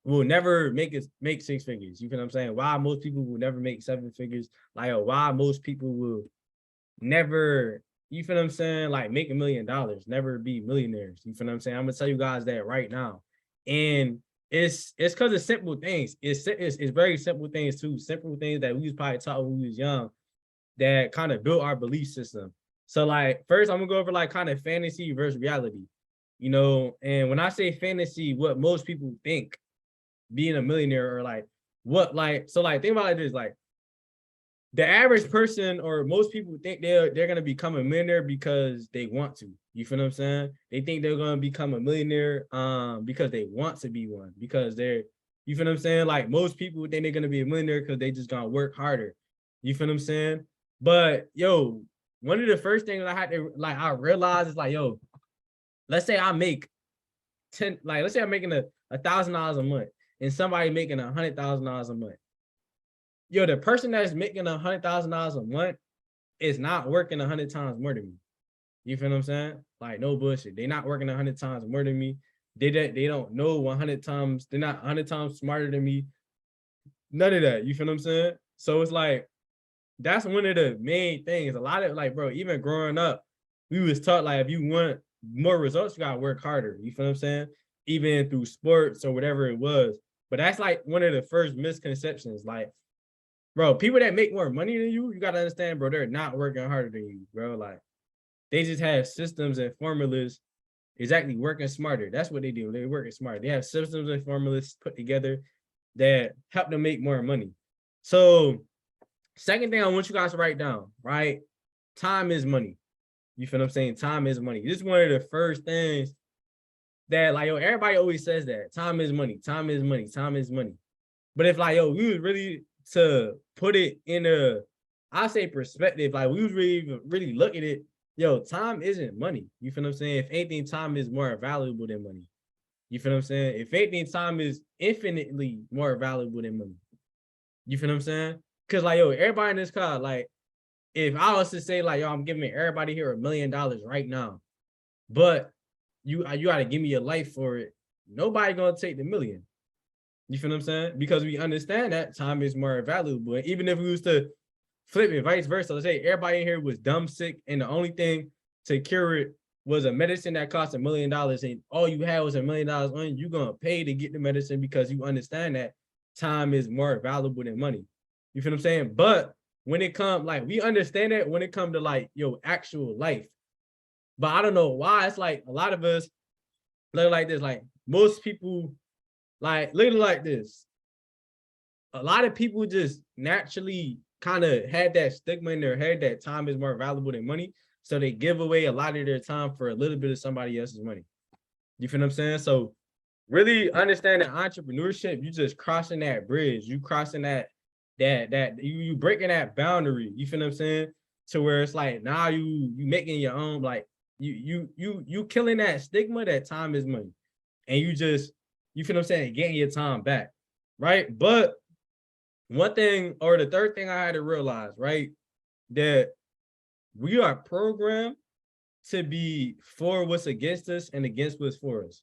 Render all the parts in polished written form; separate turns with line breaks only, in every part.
will never make 6 figures. You feel what I'm saying? Why most people will never make 7 figures? Like, why most people will never, you feel what I'm saying? Like, make $1 million, never be millionaires. You feel what I'm saying? I'm gonna tell you guys that right now. And it's because of simple things. It's very simple things too. Simple things that we was probably taught when we was young that kind of built our belief system. So like first I'm gonna go over like kind of fantasy versus reality. And when I say fantasy, what most people think being a millionaire or like what like so like think about it this like the average person or most people think they're gonna become a millionaire because they want to. You feel what I'm saying? They think they're gonna become a millionaire because they want to be one because they're you feel what I'm saying? Like most people think they're gonna be a millionaire because they just gonna work harder. You feel what I'm saying? But yo, one of the first things I had to like I realized is like, yo, let's say I make 10, like let's say I'm making $1,000 a month and somebody making $100,000 a month. Yo, the person that's making $100,000 a month is not working 100 times more than me. You feel what I'm saying? Like no bullshit. They're not working 100 times more than me. They don't know 100 times. They're not 100 times smarter than me. None of that. You feel what I'm saying? So it's like that's one of the main things. A lot of like, bro, even growing up, we was taught like if you want more results, you gotta work harder. You feel what I'm saying? Even through sports or whatever it was. But that's like one of the first misconceptions. Like, bro, people that make more money than you gotta understand, bro, they're not working harder than you, bro. Like, they just have systems and formulas exactly working smarter. That's what they do. They're working smarter. They have systems and formulas put together that help them make more money. So, second thing I want you guys to write down, right? Time is money. You feel what I'm saying? Time is money. This is one of the first things that, like, yo, everybody always says that. Time is money. Time is money. Time is money. But if, like, yo, we was really to put it in I say perspective, like, we was really look at it, yo, time isn't money. You feel what I'm saying? If anything, time is more valuable than money. You feel what I'm saying? If anything, time is infinitely more valuable than money. You feel what I'm saying? Because, like, yo, everybody in this car, like, if I was to say, like, yo, I'm giving everybody here $1 million right now, but you got to give me your life for it, nobody gonna take the million. You feel what I'm saying? Because we understand that time is more valuable. And even if we was to flip it, vice versa, let's say everybody in here was dumb sick, and the only thing to cure it was a medicine that cost $1 million, and all you had was $1 million on you, gonna pay to get the medicine because you understand that time is more valuable than money. You feel what I'm saying? But when it comes, like, we understand that when it comes to like your actual life. But I don't know why it's like a lot of us look like this. Like most people, like literally like this. A lot of people just naturally kind of had that stigma in their head that time is more valuable than money. So they give away a lot of their time for a little bit of somebody else's money. You feel what I'm saying? So really understanding entrepreneurship, you just crossing that bridge. You crossing you breaking that boundary. You feel what I'm saying? To where it's like now you making your own, like you killing that stigma that time is money. And you feel what I'm saying, getting your time back. Right. But one thing, or the third thing I had to realize, right, that we are programmed to be for what's against us and against what's for us.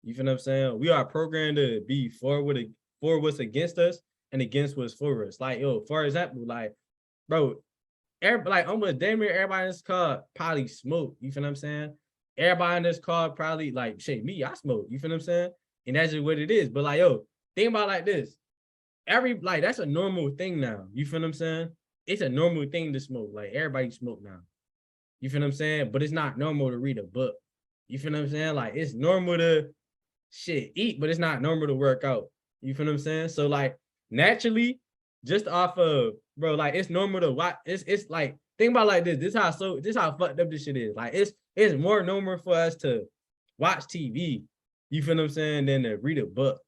You feel what I'm saying? We are programmed to be for what's against us and against what's for us. Like, yo, for example, like, bro, like almost damn near everybody in this car probably smoke. You feel what I'm saying? Everybody in this car probably like, shit, me, I smoke. You feel what I'm saying? And that's just what it is. But like, yo, think about it like this. That's a normal thing now. You feel what I'm saying? It's a normal thing to smoke. Like everybody smoke now. You feel what I'm saying? But it's not normal to read a book. You feel what I'm saying? Like it's normal to eat, but it's not normal to work out. You feel what I'm saying? So like naturally, just off of, bro, like it's normal to watch. It's like think about it like this. This how fucked up this shit is. Like it's more normal for us to watch TV. You feel what I'm saying? Than to read a book.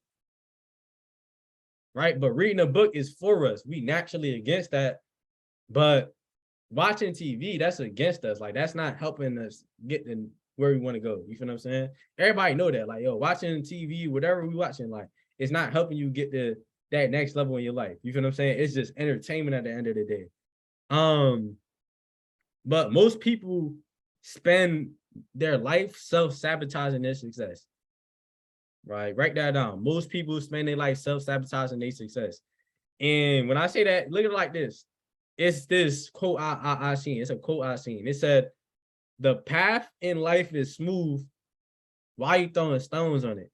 Right? But reading a book is for us. We naturally against that. But watching TV, that's against us. Like that's not helping us get in where we want to go. You feel what I'm saying? Everybody know that. Like, yo, watching TV, whatever we watching, like it's not helping you get to that next level in your life. You feel what I'm saying? It's just entertainment at the end of the day. But most people spend their life self-sabotaging their success. right? Write that down. Most people spend their life self-sabotaging their success. And when I say that, look at it like this. It's this quote I seen. It's a quote I seen. It said, the path in life is smooth. Why you throwing stones on it?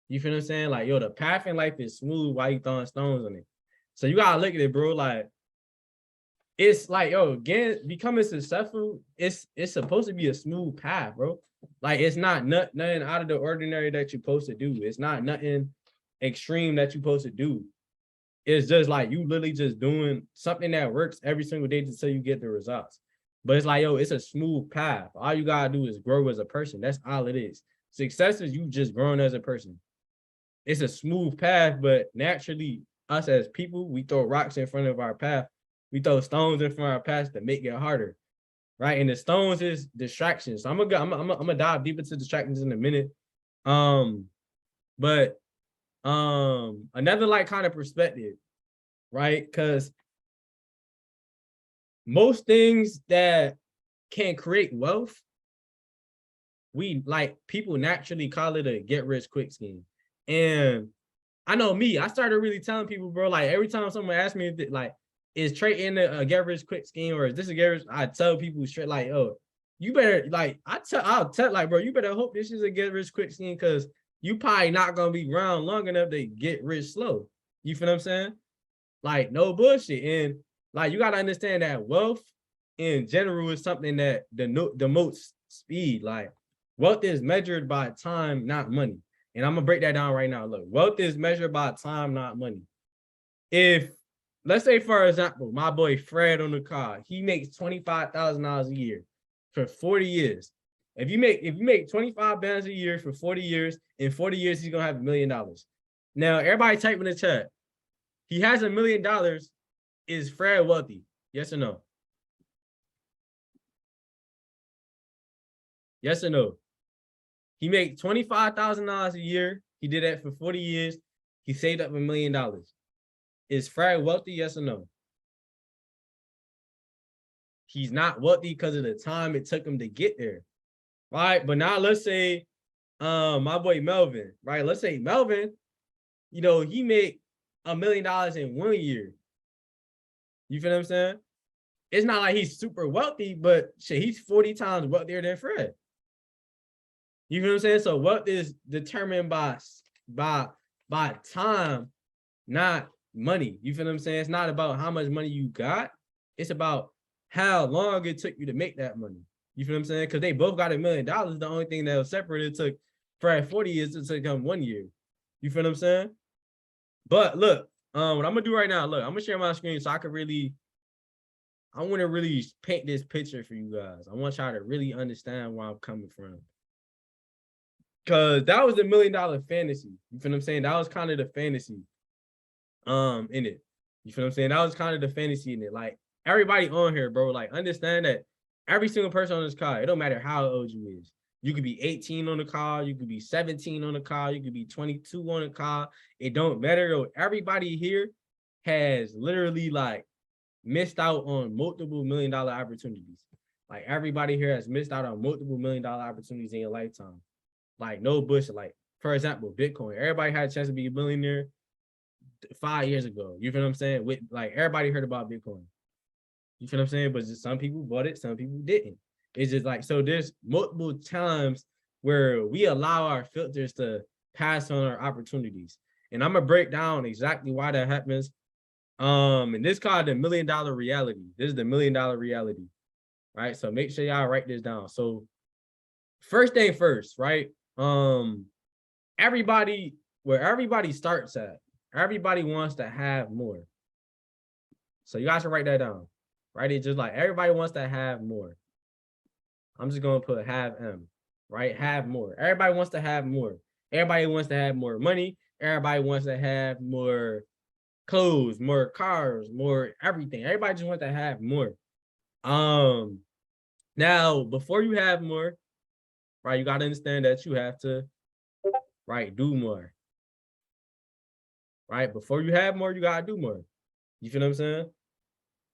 You feel what I'm saying? Like, yo, the path in life is smooth. Why you throwing stones on it? So you gotta look at it, bro. Like, it's like, yo, again, becoming successful, it's supposed to be a smooth path, bro. Like, it's not nothing out of the ordinary that you're supposed to do. It's not nothing extreme that you're supposed to do. It's just like you literally just doing something that works every single day until you get the results. But it's like, yo, it's a smooth path. All you gotta do is grow as a person. That's all it is. Success is you just growing as a person. It's a smooth path, but naturally, us as people, we throw rocks in front of our path. We throw stones in front of our path to make it harder, right? And the stones is distractions. So I'm gonna dive deep into distractions in a minute. But another like kind of perspective, right? Because most things that can create wealth, we like people naturally call it a get rich quick scheme. And I know me, I started really telling people, bro, like every time someone asks me if like, is trading a get rich quick scheme or is this a get rich? I tell people straight like, oh, you better like, I'll tell like, bro, you better hope this is a get rich quick scheme because you probably not gonna be around long enough to get rich slow. You feel what I'm saying? Like no bullshit. And like you gotta understand that wealth in general is something that demotes speed. Like wealth is measured by time, not money. And I'm gonna break that down right now. Look, wealth is measured by time, not money. If let's say, for example, my boy Fred on the car, he makes $25,000 a year for 40 years. If you make 25 bands a year for 40 years, in 40 years, he's gonna have $1 million. Now, everybody type in the chat. He has $1 million. Is Fred wealthy? Yes or no? Yes or no? He makes $25,000 a year. He did that for 40 years. He saved up $1 million. Is Fred wealthy? Yes or no? He's not wealthy because of the time it took him to get there. Right. But now let's say my boy Melvin, right? Let's say Melvin, you know, he made $1 million in 1 year. You feel what I'm saying? It's not like he's super wealthy, but shit, he's 40 times wealthier than Fred. You feel what I'm saying? So wealth is determined by time, not money. You feel what I'm saying? It's not about how much money you got. It's about how long it took you to make that money. You feel what I'm saying? Because they both got $1 million. The only thing that was separated took Fred 40 years to take him 1 year. You feel what I'm saying? But look, what I'm gonna do right now, look, I'm gonna share my screen so I can really, I want to really paint this picture for you guys. I want y'all to really understand where I'm coming from. Cause that was the $1 million fantasy. You feel what I'm saying? That was kind of the fantasy in it. You feel what I'm saying? That was kind of the fantasy in it. Like everybody on here, bro, like understand that every single person on this card, it don't matter how old you is. You could be 18 on the card, you could be 17 on the card, you could be 22 on the card. It don't matter though. Everybody here has literally like missed out on multiple $1 million opportunities. Like everybody here has missed out on multiple $1 million opportunities in your lifetime. Like no bullshit. Like for example, Bitcoin. Everybody had a chance to be a millionaire 5 years ago. You feel what I'm saying? With like everybody heard about Bitcoin. You feel what I'm saying? But just some people bought it, some people didn't. It's just like, so there's multiple times where we allow our filters to pass on our opportunities. And I'm gonna break down exactly why that happens. And this is called the $1 million reality. This is the $1 million reality, right? So make sure y'all write this down. So first thing first, right? Everybody, where everybody starts at, everybody wants to have more. So you guys can write that down, right? It's just like everybody wants to have more. I'm just gonna put have M, right? Have more. Everybody wants to have more. Everybody wants to have more money. Everybody wants to have more clothes, more cars, more everything. Everybody just wants to have more. Now before you have more, right, you gotta understand that you have to, right, do more. Right? Before you have more, you gotta do more. You feel what I'm saying?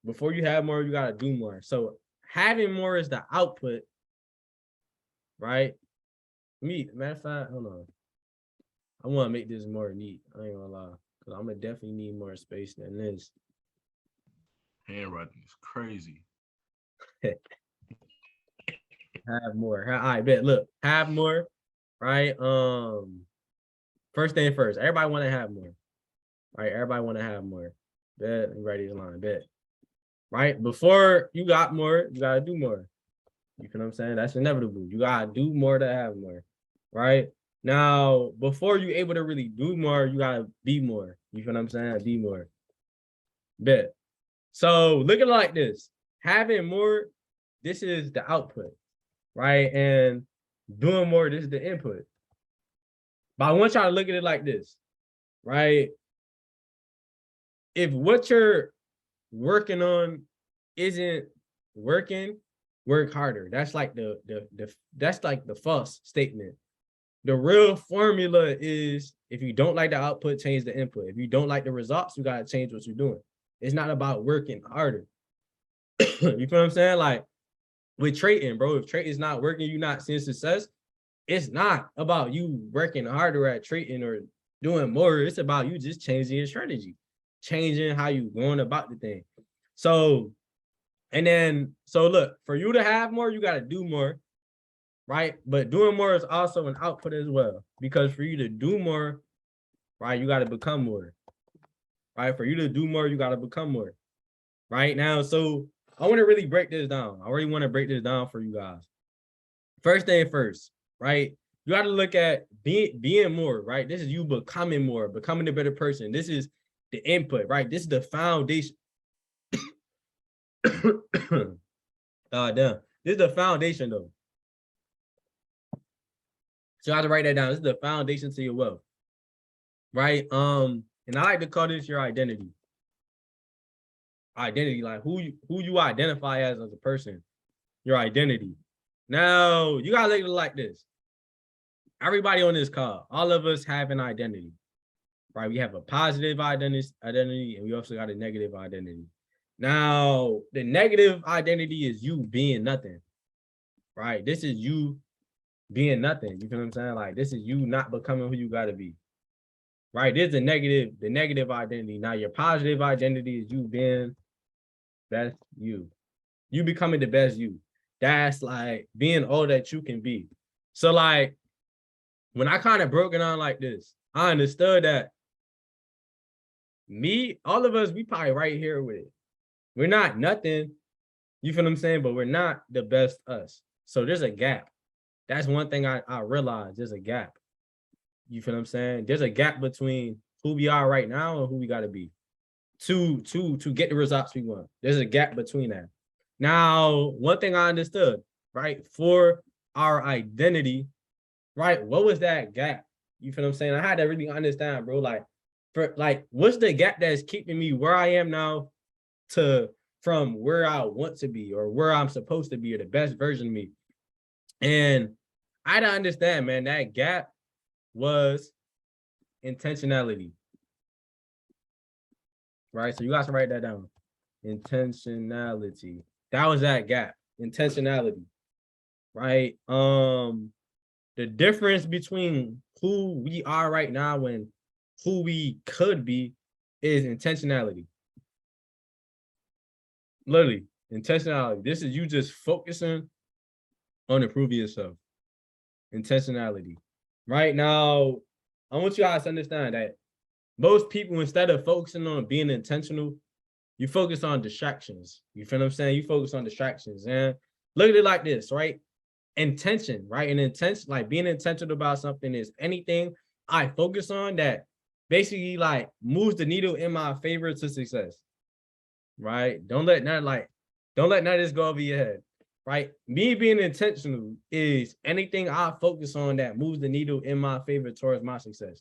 Before you have more, you gotta do more. So having more is the output, right? Matter of fact, hold on. I want to make this more neat. I ain't gonna lie, cause I'm gonna definitely need more space than this.
Handwriting is crazy.
Have more. All right, bet. Look, have more. Right. First thing first. Everybody want to have more. Right. Everybody want to have more. Bet. Write these line. Bet. Right. Before you got more, you gotta do more. You feel what I'm saying? That's inevitable. You gotta do more to have more. Right. Now, before you able to really do more, you gotta be more. You feel what I'm saying? Be more. Bet. So look at it like this. Having more, this is the output, right? And doing more, this is the input. But I want y'all to look at it like this, right? If what you're working on isn't working, work harder. That's like that's like the false statement. The real formula is if you don't like the output, change the input. If you don't like the results, you gotta change what you're doing. It's not about working harder. You feel what I'm saying? Like with trading, bro, if trading is not working, you're not seeing success. It's not about you working harder at trading or doing more. It's about you just changing your strategy, changing how you going about the thing. So, and then, so look, for you to have more, you got to do more, right? But doing more is also an output as well, because for you to do more, right, you got to become more, right? For you to do more, you got to become more, right? Now, so I want to really break this down. I really want to break this down for you guys. First thing first, right? You got to look at being more, right? This is you becoming more, becoming a better person. This is the input, right? This is the foundation. Damn. This is the foundation, though. So you have to write that down. This is the foundation to your wealth, right? And I like to call this your identity. Identity, like who you identify as a person, your identity. Now you gotta look at it like this. Everybody on this call, all of us have an identity, right? We have a positive identity, and we also got a negative identity. Now, the negative identity is you being nothing, right? This is you being nothing. You feel what I'm saying? Like this is you not becoming who you gotta be, right? This is the negative identity. Now, your positive identity is you being best you. You becoming the best you. That's like being all that you can be. So, like, when I kind of broke it down like this, I understood that all of us, we probably right here with it. We're not nothing, you feel what I'm saying? But we're not the best us. So there's a gap. That's one thing I realized. There's a gap. You feel what I'm saying? There's a gap between who we are right now and who we got to be to get the results we want. There's a gap between that. Now, one thing I understood, right? For our identity, right? What was that gap? You feel what I'm saying? I had to really understand, bro. What's the gap that's keeping me where I am now from where I want to be or where I'm supposed to be or the best version of me? And I had to understand, man, that gap was intentionality. Right? So you guys can write that down. Intentionality. That was that gap. Intentionality. Right? The difference between who we are right now and who we could be is intentionality. Literally, intentionality. This is you just focusing on improving yourself. Intentionality. Right now, I want you guys to understand that most people, instead of focusing on being intentional, you focus on distractions. You feel what I'm saying? You focus on distractions. And look at it like this, right? Intention, right? And intention, like being intentional about something is anything I focus on that basically like moves the needle in my favor to success. Right? Don't let none of this go over your head. Right? Me being intentional is anything I focus on that moves the needle in my favor towards my success.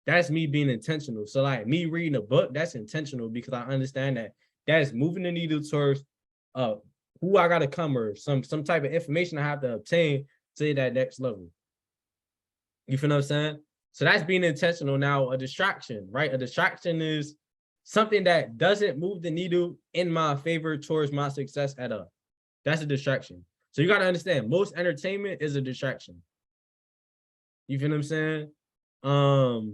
That's me being intentional. So like me reading a book, that's intentional because I understand that that's moving the needle towards who I gotta come or some type of information I have to obtain to that next level. You feel what I'm saying? So that's being intentional. Now, a distraction, right? A distraction is something that doesn't move the needle in my favor towards my success at all. That's a distraction. So you gotta understand, most entertainment is a distraction. You feel what I'm saying? For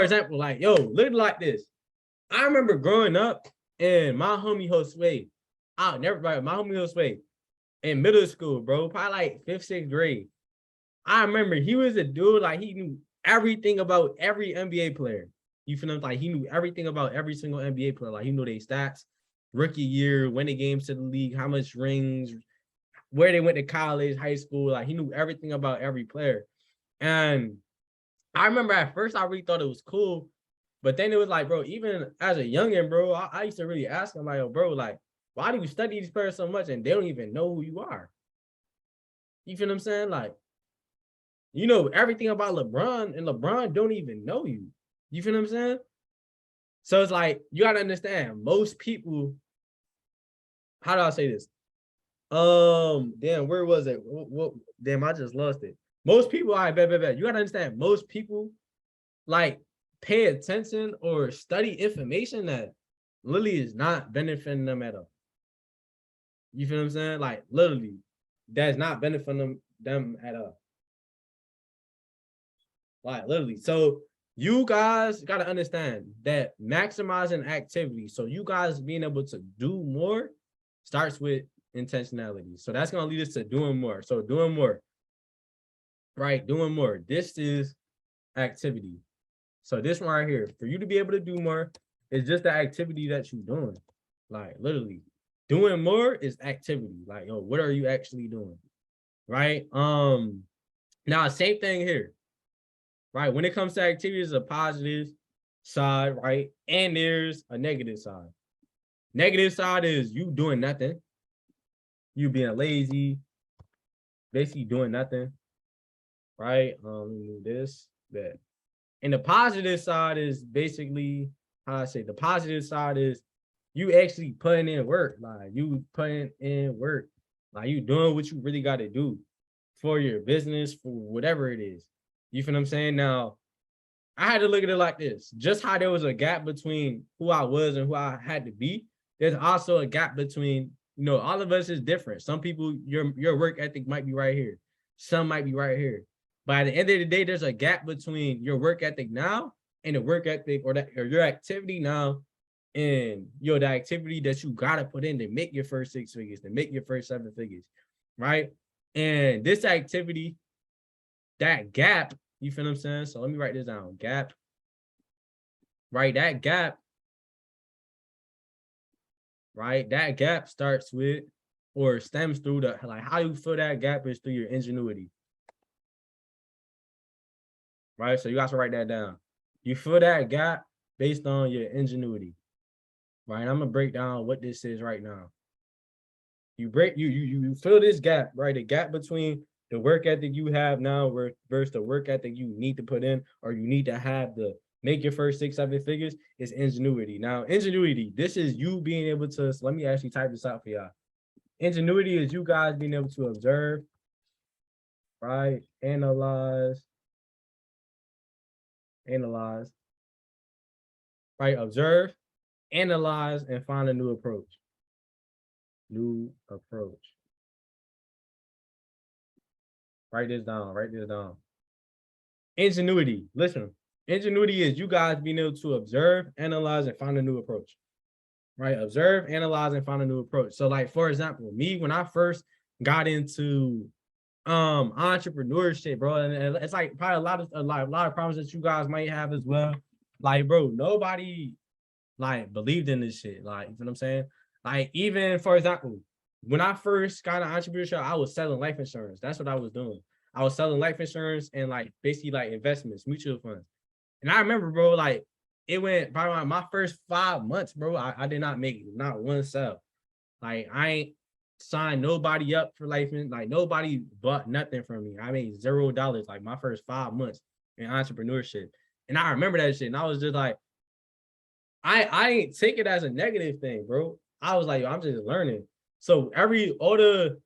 example, like, yo, look like this. I remember growing up and my homie Josue, I'll never forget my homie Josue in middle school, bro, probably like 5th, 6th grade. I remember he was a dude, like he knew everything about every NBA player. You feel me? Like he knew everything about every single NBA player. Like he knew their stats, rookie year, winning games to the league, how much rings, where they went to college, high school. Like he knew everything about every player. And I remember at first I really thought it was cool, but then it was like, bro, even as a youngin, bro, I used to really ask him, like, oh, bro, like, why do you study these players so much and they don't even know who you are? You feel what I'm saying? Like, you know everything about LeBron, and LeBron don't even know you. You feel what I'm saying? So it's like, you gotta understand, most people, how do I say this? Damn, where was it? What damn, I just lost it. Most people, I bet. You gotta understand, most people like pay attention or study information that literally is not benefiting them at all. You feel what I'm saying? Like literally, that's not benefiting them at all. Like literally. So you guys got to understand that maximizing activity, so you guys being able to do more, starts with intentionality. So that's going to lead us to doing more. So doing more, right? Doing more. This is activity. So this one right here, for you to be able to do more, is just the activity that you're doing. Like literally, doing more is activity. Like, yo, what are you actually doing? Right? Now same thing here. Right? When it comes to activities, there's a positive side, right? And there's a negative side. Negative side is you doing nothing, you being lazy, basically doing nothing, right? This, that. And the positive side is basically, how I say, the positive side is you actually putting in work, like you putting in work, like you doing what you really got to do for your business, for whatever it is. You feel what I'm saying? Now, I had to look at it like this. Just how there was a gap between who I was and who I had to be, there's also a gap between, you know, all of us is different. Some people, your work ethic might be right here. Some might be right here. But at the end of the day, there's a gap between your work ethic now and the work ethic or your activity now and the activity that you gotta put in to make your first 6 figures, to make your first 7 figures, right? And this activity, that gap, you feel what I'm saying? So let me write this down. Gap. Right? That gap, right? That gap starts with or stems through the, like, how you fill that gap is through your ingenuity. Right? So you guys to write that down. You fill that gap based on your ingenuity. Right? I'm gonna break down what this is right now. You fill this gap, right? The gap between the work ethic you have now versus the work ethic you need to put in, or you need to have to make your first 6, 7 figures, is ingenuity. Now, ingenuity, this is you being able to, so let me actually type this out for y'all. Ingenuity is you guys being able to observe, right? Analyze, right? Observe, analyze, and find a new approach. Write this down. Ingenuity, listen. Ingenuity is you guys being able to observe, analyze, and find a new approach. Right? Observe, analyze, and find a new approach. So, like, for example, me, when I first got into entrepreneurship, bro, and it's like probably a lot of problems that you guys might have as well. Like, bro, nobody like believed in this shit. Like, you know what I'm saying? Like, even for example, when I first got into entrepreneurship, I was selling life insurance. That's what I was doing. I was selling life insurance and like basically like investments, mutual funds. And I remember, bro, like it went probably my first 5 months, bro. I did not make not one sale. Like I ain't signed nobody up for life, like nobody bought nothing from me. I made $0 like my first 5 months in entrepreneurship. And I remember that shit. And I was just like, I ain't take it as a negative thing, bro. I was like, yo, I'm just learning. So all the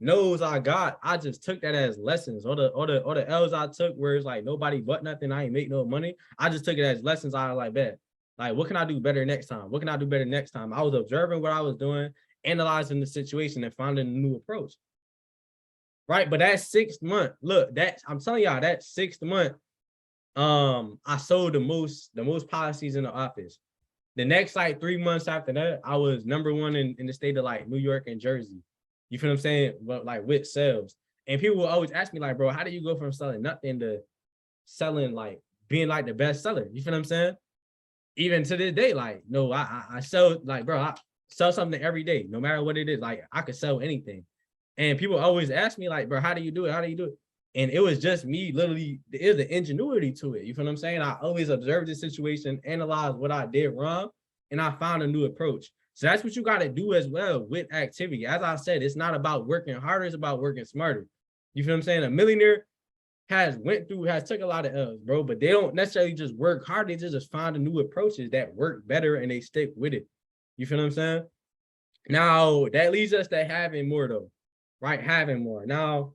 no's I got, I just took that as lessons. All the L's I took where it's like nobody but nothing, I ain't make no money. I just took it as lessons. I was like, bet. Like, what can I do better next time? What can I do better next time? I was observing what I was doing, analyzing the situation, and finding a new approach. right? But that 6th month, look, I'm telling y'all, that 6th month, I sold the most policies in the office. The next like 3 months after that, I was #1 in the state of like New York and Jersey. You feel what I'm saying? But like with sales. And people will always ask me, like, bro, how do you go from selling nothing to selling, like being like the best seller? You feel what I'm saying? Even to this day, like, no, I sell, like, bro, I sell something every day, no matter what it is. Like, I could sell anything. And people always ask me, like, bro, how do you do it? How do you do it? And it was just me, literally, there's the ingenuity to it. You feel what I'm saying? I always observed the situation, analyze what I did wrong, and I found a new approach. So that's what you got to do as well with activity. As I said, it's not about working harder, it's about working smarter. You feel what I'm saying? A millionaire has took a lot of L's, bro, but they don't necessarily just work hard. They just find new approaches that work better and they stick with it. You feel what I'm saying? Now, that leads us to having more, though, right? Having more. Now,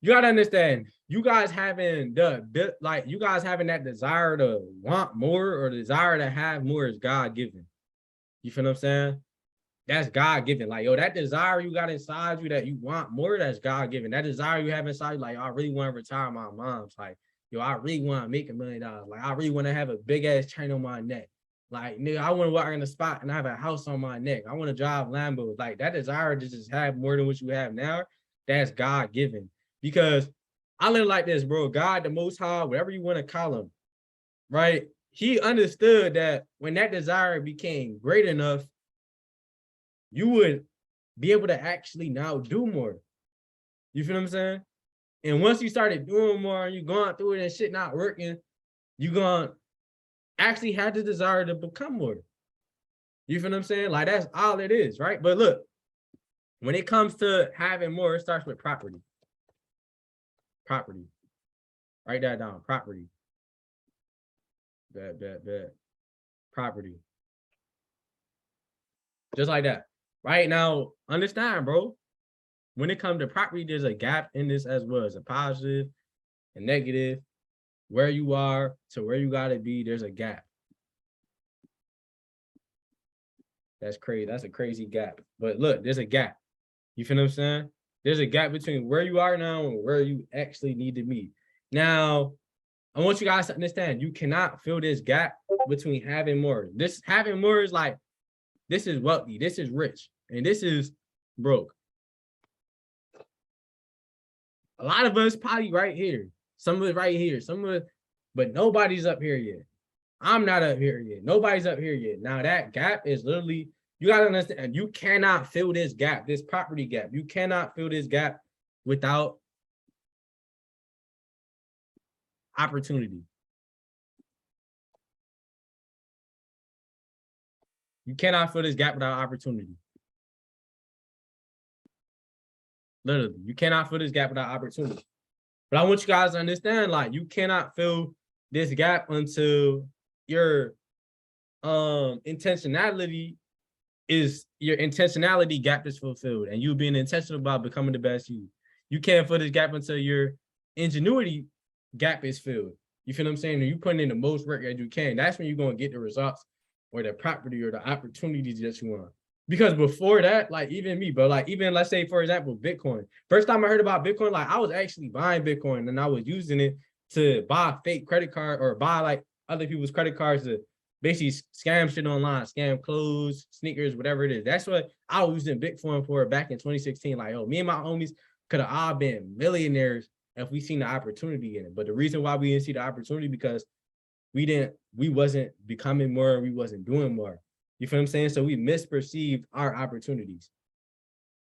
you gotta understand, you guys having that desire to want more or desire to have more is God given. You feel what I'm saying? That's God given. Like, yo, that desire you got inside you that you want more, that's God given. That desire you have inside you, like, I really want to retire my mom's. Like, yo, I really want to make $1 million. Like, I really want to have a big ass chain on my neck. Like, nigga, I want to walk in the spot and have a house on my neck. I want to drive Lambos. Like, that desire to just have more than what you have now, that's God given. Because I live like this, bro. God, the Most High, whatever you want to call him, right? He understood that when that desire became great enough, you would be able to actually now do more. You feel what I'm saying? And once you started doing more and you're going through it and shit not working, you're going to actually have the desire to become more. You feel what I'm saying? Like, that's all it is, right? But look, when it comes to having more, it starts with property. Property. Write that down. Property. That. Property. Just like that. Right now, understand, bro. When it comes to property, there's a gap in this as well. It's a positive and negative. Where you are to where you gotta be, there's a gap. That's crazy. That's a crazy gap. But look, there's a gap. You feel what I'm saying? There's a gap between where you are now and where you actually need to be. Now, I want you guys to understand, you cannot fill this gap between having more. This having more is like, this is wealthy, this is rich, and this is broke. A lot of us probably right here. Some of it right here. Some of it, but nobody's up here yet. I'm not up here yet. Nobody's up here yet. Now that gap is literally, you gotta understand, you cannot fill this gap, this property gap. You cannot fill this gap without opportunity. You cannot fill this gap without opportunity. Literally, you cannot fill this gap without opportunity. But I want you guys to understand, like, you cannot fill this gap until your intentionality gap is fulfilled and you being intentional about becoming the best you. You can't fill this gap until your ingenuity gap is filled. You feel what I'm saying? And you putting in the most work as you can. That's when you're going to get the results or the property or the opportunities that you want. Because before that, like, even me, but like, even let's say, for example, Bitcoin. First time I heard about Bitcoin, like, I was actually buying Bitcoin and I was using it to buy fake credit card or buy like other people's credit cards to basically scam shit online, scam clothes, sneakers, whatever it is. That's what I was using Bitcoin for back in 2016. Like, oh, me and my homies could have all been millionaires if we seen the opportunity in it. But the reason why we didn't see the opportunity because we wasn't becoming more, we wasn't doing more. You feel what I'm saying? So we misperceived our opportunities.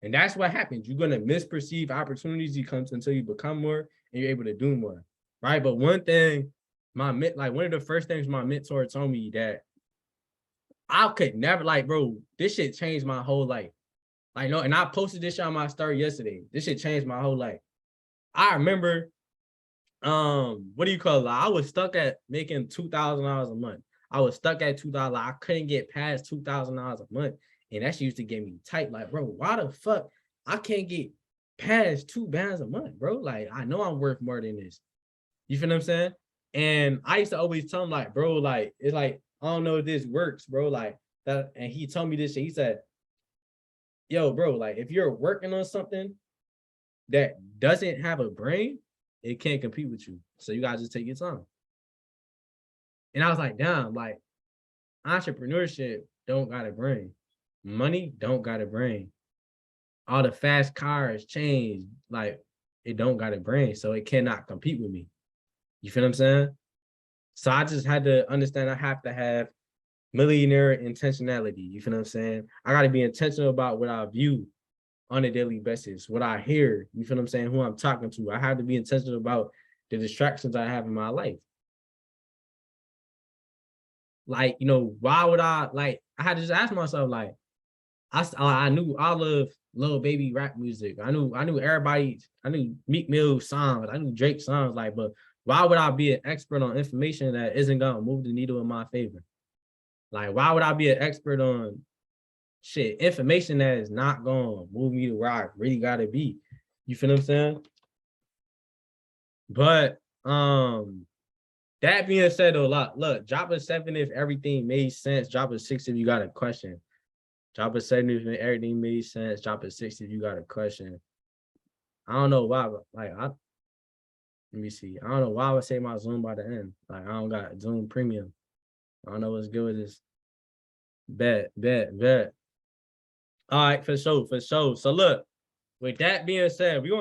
And that's what happens. You're going to misperceive opportunities until you become more and you're able to do more. Right. But one thing, one of the first things my mentor told me that I could never, like, bro, this shit changed my whole life. Like, no, and I posted this shit on my story yesterday. This shit changed my whole life. I remember, what do you call it? I was stuck at making $2,000 a month. I was stuck at $2,000. I couldn't get past $2,000 a month. And that shit used to get me tight. Like, bro, why the fuck I can't get past $2,000 a month, bro? Like, I know I'm worth more than this. You feel what I'm saying? And I used to always tell him, like, bro, like, it's like, I don't know if this works, bro. Like that. And he told me this shit. He said, yo, bro, like, if you're working on something, that doesn't have a brain, it can't compete with you. So you gotta just take your time. And I was like, damn, like entrepreneurship don't got a brain. Money don't got a brain. All the fast cars, chains, like it don't got a brain. So it cannot compete with me. You feel what I'm saying? So I just had to understand I have to have millionaire intentionality. You feel what I'm saying? I got to be intentional about what I view on a daily basis, what I hear. You feel what I'm saying? Who I'm talking to. I have to be intentional about the distractions I have in my life. Like, you know, why would I had to just ask myself, like, I knew all of Lil Baby rap music. I knew everybody, I knew Meek Mill songs, I knew Drake songs, like, but why would I be an expert on information that isn't gonna move the needle in my favor? Like, why would I be an expert on shit, information that is not gonna move me to where I really gotta be? You feel what I'm saying? But that being said, though, look, drop a 7 if everything made sense. Drop a 6 if you got a question. Drop a 7 if everything made sense. Drop a 6 if you got a question. I don't know why, but like let me see. I don't know why I would say my Zoom by the end. Like I don't got Zoom Premium. I don't know what's good with this. Bet. All right, for sure. So look, with that being said, we